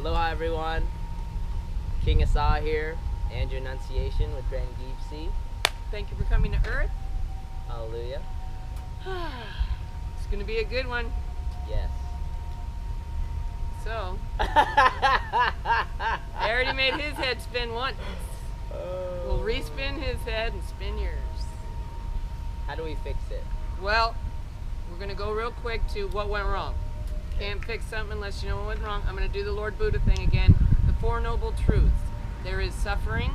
Aloha everyone, King Asa here, and your Annunciation with GrannyDeepSea. Thank you for coming to Earth. Hallelujah. It's going to be a good one. Yes. So, I already made his head spin once. We'll respin his head and spin yours. How do we fix it? Well, we're going to go real quick to what went wrong. Can't fix something unless you know what went wrong. I'm going to do the Lord Buddha thing again. The Four Noble Truths. There is suffering,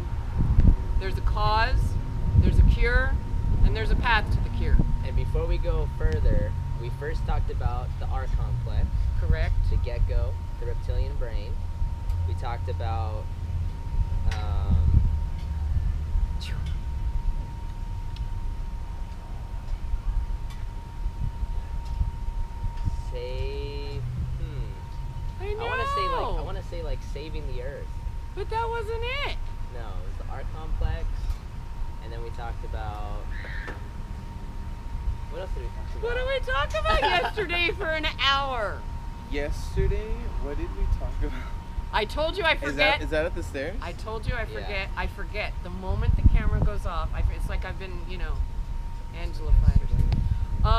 there's a cause, there's a cure, and there's a path to the cure. And before we go further, we first talked about the R complex. Correct. The get-go, the reptilian brain. We talked about I want to say like saving the earth. But that wasn't it. No, it was the art complex, and then we talked about, what else did we talk about? What did we talk about yesterday for an hour? Yesterday? What did we talk about? I told you I forget. Is that at the stairs? I told you I forget. Yeah. I forget. The moment the camera goes off, it's like I've been, Angela fied or something. The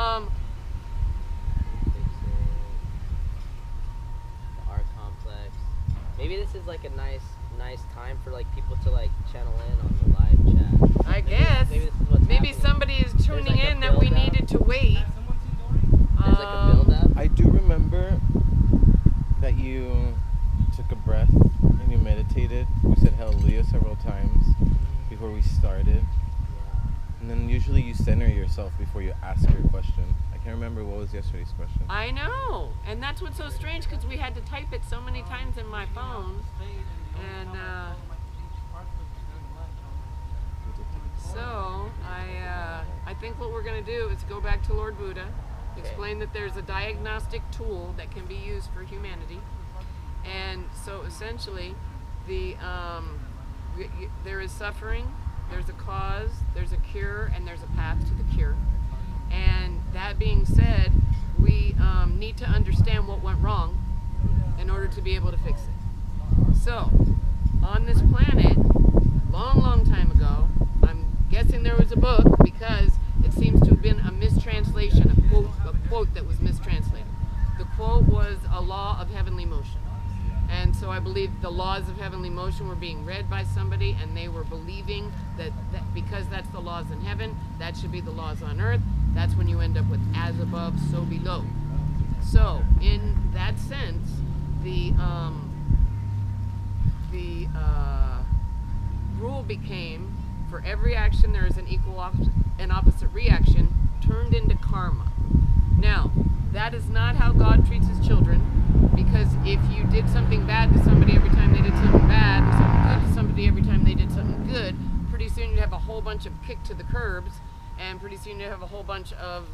art complex. Maybe this is like a nice time for like people to like channel in on the live chat. I guess. Maybe this is what's happening. Somebody is tuning like in that we needed to wait. There's like a build-up. I do remember that you took a breath and you meditated. You said hallelujah several times before we started. And then usually you center yourself before you ask your question. I can't remember what was yesterday's question. I know. And that's what's so strange because we had to type it so many times in my phone. And so I think what we're going to do is go back to Lord Buddha, explain that there's a diagnostic tool that can be used for humanity. And so essentially, there is suffering, there's a cause, there's a cure, and there's a path to the cure. And that being said, we need to understand what went wrong in order to be able to fix it. So, on this planet, long time ago, I'm guessing there was a book because it seems to have been a mistranslation, a quote that was mistranslated. The quote was a law of heavenly motion. And so I believe the laws of heavenly motion were being read by somebody and they were believing that because that's the laws in heaven, that should be the laws on earth. That's when you end up with as above, so below. So in that sense, the rule became for every action there is an equal and opposite reaction turned into karma. Now, that is not how God treats his children, because if you did something bad to somebody every time they did something bad, or something good to somebody every time they did something good, pretty soon you'd have a whole bunch of kick to the curbs, and pretty soon you'd have a whole bunch of,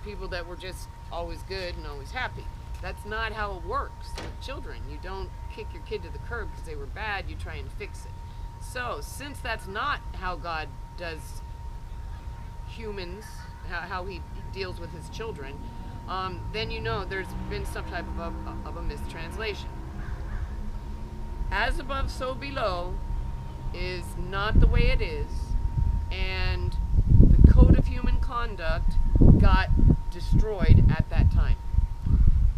people that were just always good and always happy. That's not how it works with children. You don't kick your kid to the curb because they were bad, you try and fix it. So, since that's not how God does humans, how he deals with his children, then there's been some type of a mistranslation. As above, so below is not the way it is, and the code of human conduct got destroyed at that time.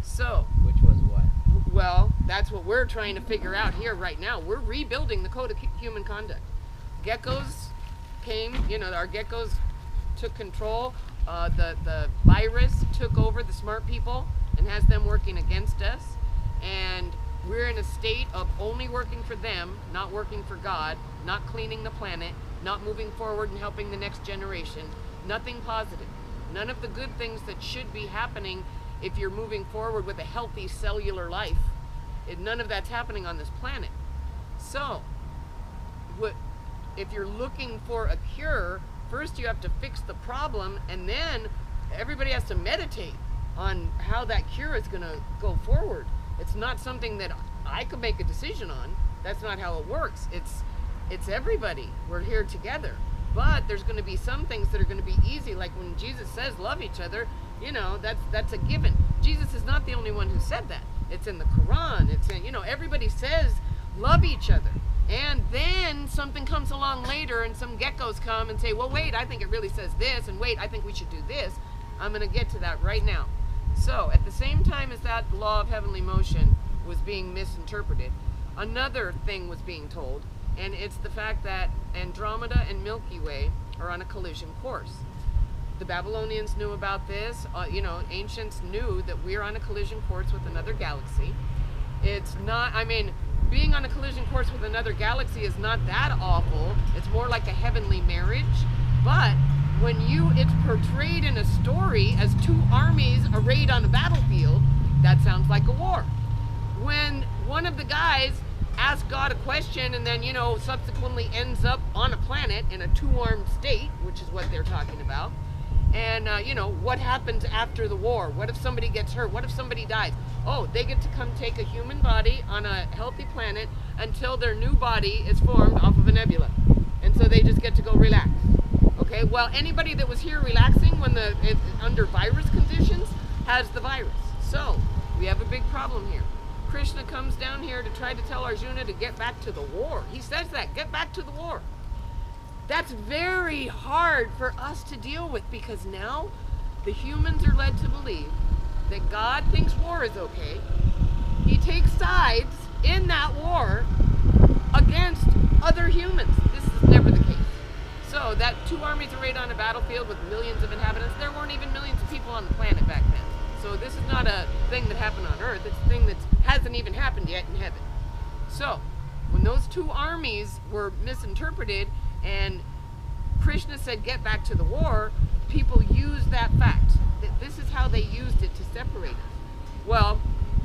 So, which was what? Well, that's what we're trying to figure out here right now. We're rebuilding the code of human conduct. Geckos came, our geckos took control. The virus took over the smart people and has them working against us. And we're in a state of only working for them, not working for God, not cleaning the planet, not moving forward and helping the next generation. Nothing positive. None of the good things that should be happening if you're moving forward with a healthy cellular life. None of that's happening on this planet. So, if you're looking for a cure, first you have to fix the problem, and then everybody has to meditate on how that cure is going to go forward. It's not something that I could make a decision on. That's not how it works. It's everybody. We're here together. But there's going to be some things that are going to be easy, like when Jesus says love each other, that's a given. Jesus is not the only one who said that. It's in the Quran. It's in, everybody says love each other. And then something comes along later and some geckos come and say, well, wait, I think it really says this, and wait, I think we should do this. I'm going to get to that right now. So at the same time as that law of heavenly motion was being misinterpreted, another thing was being told, and it's the fact that Andromeda and Milky Way are on a collision course. The Babylonians knew about this. Ancients knew that we're on a collision course with another galaxy. It's not, being on a collision course with another galaxy is not that awful. It's more like a heavenly marriage. But when it's portrayed in a story as two armies arrayed on a battlefield, that sounds like a war. When one of the guys asks God a question and then, subsequently ends up on a planet in a two-armed state, which is what they're talking about, and, what happens after the war? What if somebody gets hurt? What if somebody dies? Oh, they get to come take a human body on a healthy planet until their new body is formed off of a nebula. And so they just get to go relax. Okay, well, anybody that was here relaxing when it's under virus conditions has the virus. So, we have a big problem here. Krishna comes down here to try to tell Arjuna to get back to the war. He says that, get back to the war. That's very hard for us to deal with because now the humans are led to believe that God thinks war is okay. He takes sides in that war against other humans. This is never the case. So that two armies arrayed on a battlefield with millions of inhabitants, there weren't even millions of people on the planet back then. So this is not a thing that happened on Earth. It's a thing that hasn't even happened yet in heaven. So when those two armies were misinterpreted and Krishna said get back to the war, people used that fact. This is how they used it to separate us. Well,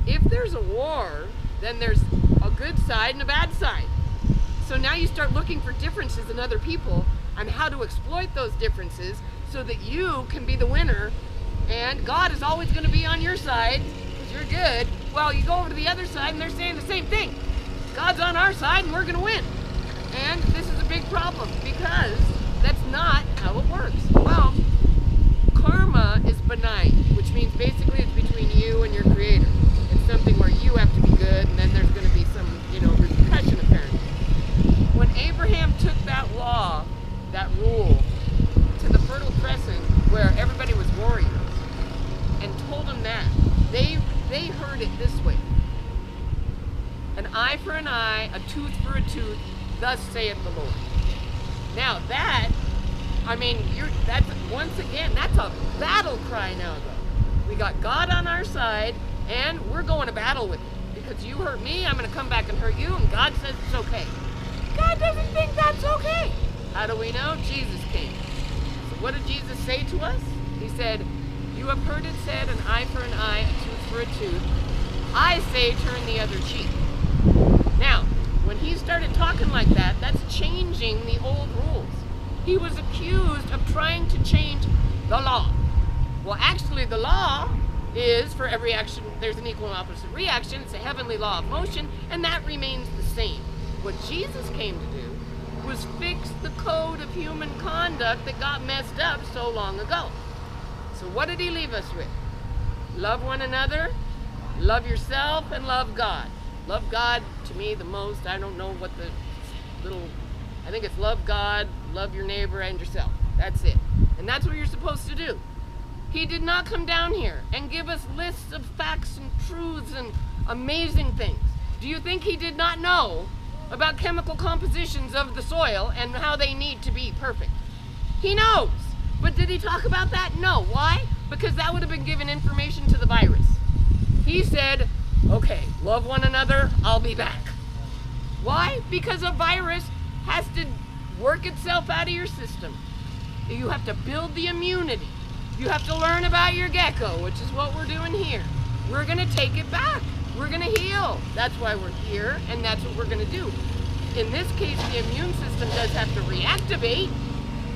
if there's a war, then there's a good side and a bad side. So now you start looking for differences in other people and how to exploit those differences so that you can be the winner and God is always going to be on your side because you're good. Well, you go over to the other side and they're saying the same thing. God's on our side and we're going to win. And this is a big problem because that's not how it works. Well, karma is benign, which means basically it's between you and your creator. It's something where you have to be good and then there's going to be some, repercussion apparently. When Abraham took that law, that rule, to the Fertile Crescent where everybody was warriors and told them that, they heard it this way. An eye for an eye, a tooth for a tooth, thus saith the Lord. Now that's once again, that's a battle cry now though. We got God on our side and we're going to battle with him. Because you hurt me, I'm going to come back and hurt you, and God says it's okay. God doesn't think that's okay. How do we know? Jesus came. So what did Jesus say to us? He said, you have heard it said, an eye for an eye, a tooth for a tooth. I say, turn the other cheek. Now, when he started talking like that, that's changing the old rules. He was accused of trying to change the law. Well, actually, the law is for every action, there's an equal and opposite reaction. It's a heavenly law of motion, and that remains the same. What Jesus came to do was fix the code of human conduct that got messed up so long ago. So what did he leave us with? Love one another, love yourself, and love God. Love God, to me, the most. I don't know what the I think it's love God, love your neighbor, and yourself. That's it. And that's what you're supposed to do. He did not come down here and give us lists of facts and truths and amazing things. Do you think he did not know about chemical compositions of the soil and how they need to be perfect? He knows. But did he talk about that? No. Why? Because that would have been given information to the virus. He said, okay, love one another, I'll be back. Why? Because a virus has to work itself out of your system. You have to build the immunity. You have to learn about your gecko, which is what we're doing here. We're going to take it back. We're going to heal. That's why we're here, and that's what we're going to do. In this case, the immune system does have to reactivate,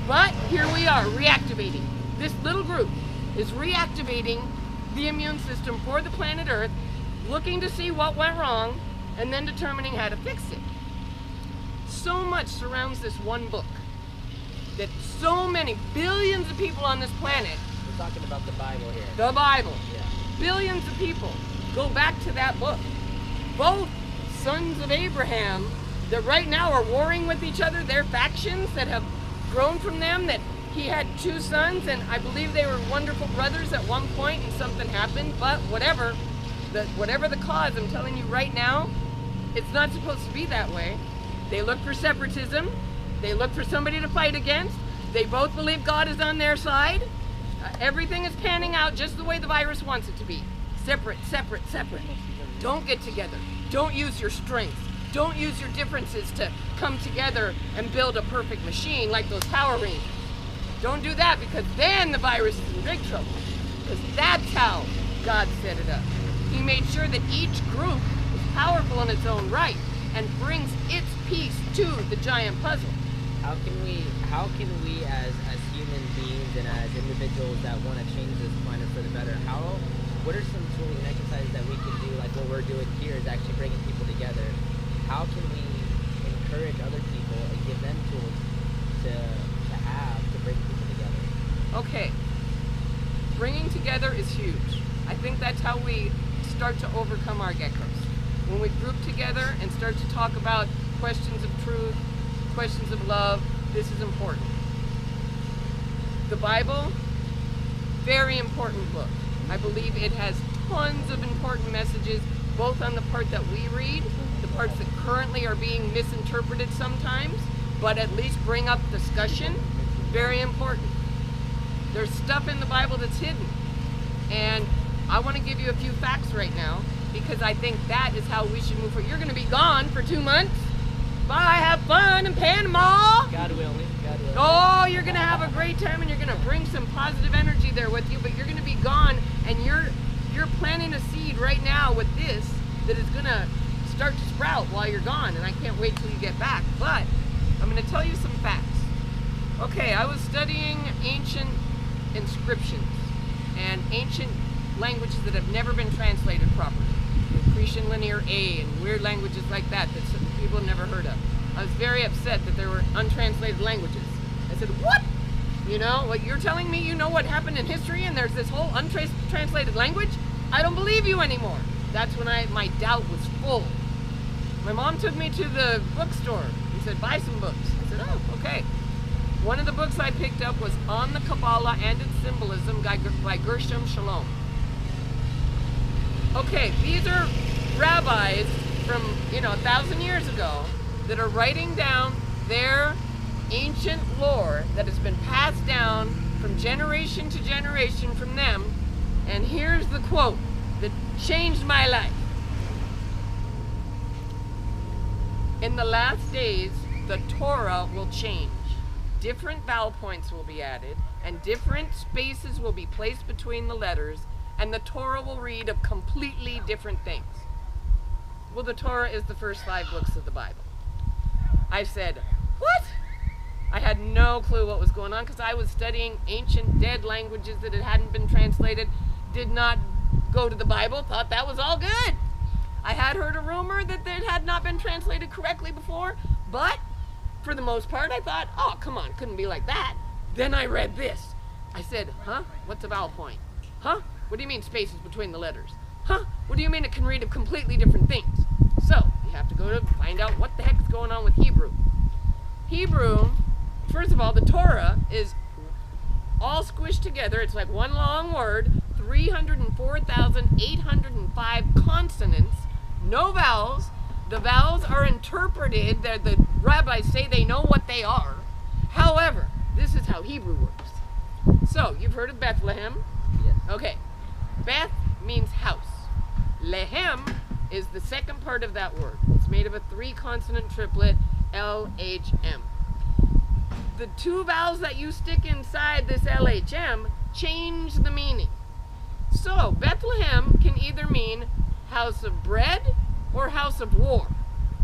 but here we are, reactivating. This little group is reactivating the immune system for the planet Earth, looking to see what went wrong, and then determining how to fix it. So much surrounds this one book that so many billions of people on this planet, We're talking about the Bible here. the Bible, Yeah. billions of people go back to that book. Both sons of Abraham that right now are warring with each other, their factions that have grown from them, that he had 2 sons, and I believe they were wonderful brothers at one point, and something happened, but whatever the cause, I'm telling you right now, it's not supposed to be that way. They look for separatism. They look for somebody to fight against. They both believe God is on their side. Everything is panning out just the way the virus wants it to be. Separate, separate, separate. Don't get together. Don't use your strengths. Don't use your differences to come together and build a perfect machine like those Power Rangers. Don't do that, because then the virus is in big trouble. Because that's how God set it up. He made sure that each group is powerful in its own right and brings its piece to the giant puzzle. How can we as human beings and as individuals that want to change this planet for the better, what are some tools and exercises that we can do, like what we're doing here is actually bringing people together? How can we encourage other people and give them tools to bring people together? Okay, bringing together is huge. I think that's how we start to overcome our geckos. When we group together and start to talk about questions of truth, questions of love, this is important. The Bible, very important book. I believe it has tons of important messages, both on the part that we read, the parts that currently are being misinterpreted sometimes, but at least bring up discussion. Very important. There's stuff in the Bible that's hidden. And I want to give you a few facts right now, because I think that is how we should move forward. You're going to be gone for 2 months. Bye, have fun in Panama. God willing, God willing. Oh, you're going to have a great time, and you're going to bring some positive energy there with you, but you're going to be gone, and you're planting a seed right now with this that is going to start to sprout while you're gone, and I can't wait till you get back. But I'm going to tell you some facts. Okay, I was studying ancient inscriptions and ancient languages that have never been translated properly. Grecian Linear A and weird languages like that some people have never heard of. I was very upset that there were untranslated languages. I said, what? You know, what you're telling me you know what happened in history and there's this whole untranslated language? I don't believe you anymore. That's when my doubt was full. My mom took me to the bookstore and said, buy some books. I said, oh, okay. One of the books I picked up was On the Kabbalah and its Symbolism by Gershom Shalom. Okay, these are rabbis from, 1,000 years ago that are writing down their ancient lore that has been passed down from generation to generation from them. And here's the quote that changed my life. In the last days, the Torah will change. Different vowel points will be added, and different spaces will be placed between the letters, and the Torah will read of completely different things. Well, the Torah is the first 5 books of the Bible. I said, what? I had no clue what was going on because I was studying ancient dead languages that hadn't been translated, did not go to the Bible, thought that was all good. I had heard a rumor that it had not been translated correctly before, but for the most part, I thought, oh, come on, couldn't be like that. Then I read this. I said, huh? What's a vowel point? Huh? What do you mean spaces between the letters? Huh? What do you mean it can read of completely different things? So, you have to go to find out what the heck is going on with Hebrew. Hebrew, first of all, the Torah is all squished together. It's like one long word, 304,805 consonants, no vowels. The vowels are interpreted. The rabbis say they know what they are. However, this is how Hebrew works. So, you've heard of Bethlehem? Yes. Okay. Beth means house. Lehem is the second part of that word. It's made of a 3-consonant triplet, LHM. The 2 vowels that you stick inside this LHM change the meaning. So, Bethlehem can either mean house of bread or house of war,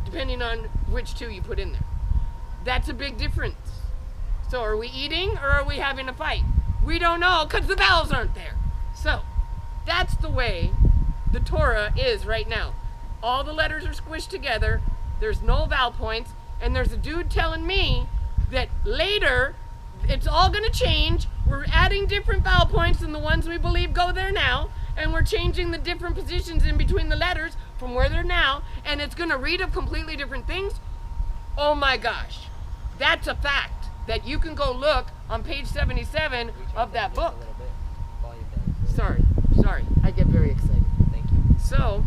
depending on which 2 you put in there. That's a big difference. So, are we eating or are we having a fight? We don't know because the vowels aren't there. So, that's the way the Torah is right now. All the letters are squished together, there's no vowel points, and there's a dude telling me that later it's all going to change. We're adding different vowel points than the ones we believe go there now, and we're changing the different positions in between the letters from where they're now, and it's going to read of completely different things. Oh my gosh, that's a fact that you can go look on page 77 of that book. Sorry, I get very excited. Thank you. So,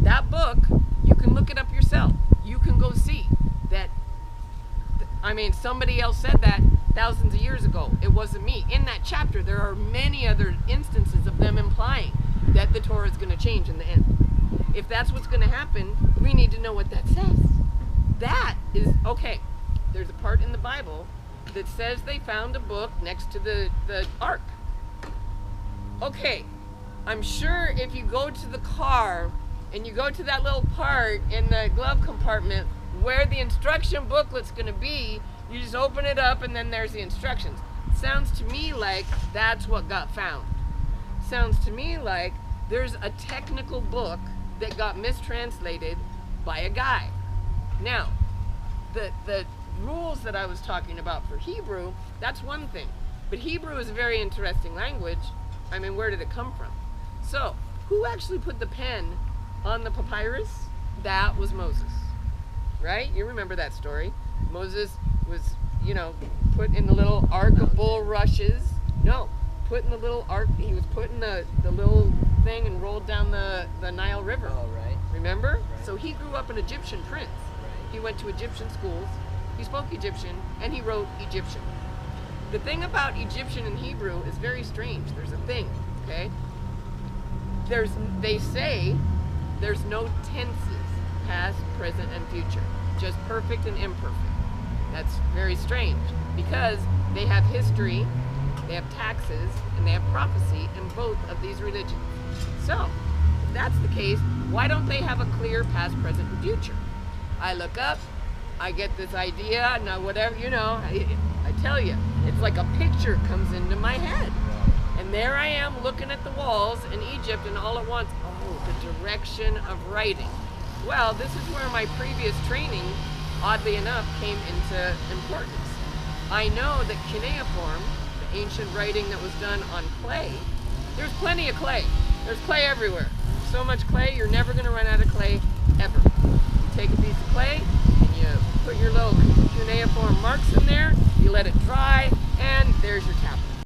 that book, you can look it up yourself. You can go see that, I mean, somebody else said that thousands of years ago. It wasn't me. In that chapter, there are many other instances of them implying that the Torah is going to change in the end. If that's what's going to happen, we need to know what that says. That is, okay, there's a part in the Bible that says they found a book next to the ark. Okay, I'm sure if you go to the car and you go to that little part in the glove compartment where the instruction booklet's going to be, you just open it up and then there's the instructions. Sounds to me like that's what got found. Sounds to me like there's a technical book that got mistranslated by a guy. Now, the rules that I was talking about for Hebrew, that's one thing. But Hebrew is a very interesting language. I mean, where did it come from? So, who actually put the pen on the papyrus? That was Moses, right? You remember that story. Moses was, put in the little ark of bulrushes. No, put in the little ark. He was put in the little thing and rolled down the Nile River. Oh, right. Remember? Right. So he grew up an Egyptian prince. Right. He went to Egyptian schools. He spoke Egyptian, and he wrote Egyptian. The thing about Egyptian and Hebrew is very strange. There's a thing, okay? They say there's no tenses, past, present, and future. Just perfect and imperfect. That's very strange because they have history, they have taxes, and they have prophecy in both of these religions. So, if that's the case, why don't they have a clear past, present, and future? I look up, I get this idea, now whatever, I tell you, it's like a picture comes into my head. And there I am looking at the walls in Egypt, and all at once, the direction of writing. Well, this is where my previous training, oddly enough, came into importance. I know that cuneiform, the ancient writing that was done on clay, there's plenty of clay. There's clay everywhere. So much clay, you're never going to run out of clay, ever. You take a piece of clay, and you put your little cuneiform marks in there, you let it dry, and there's your tablet.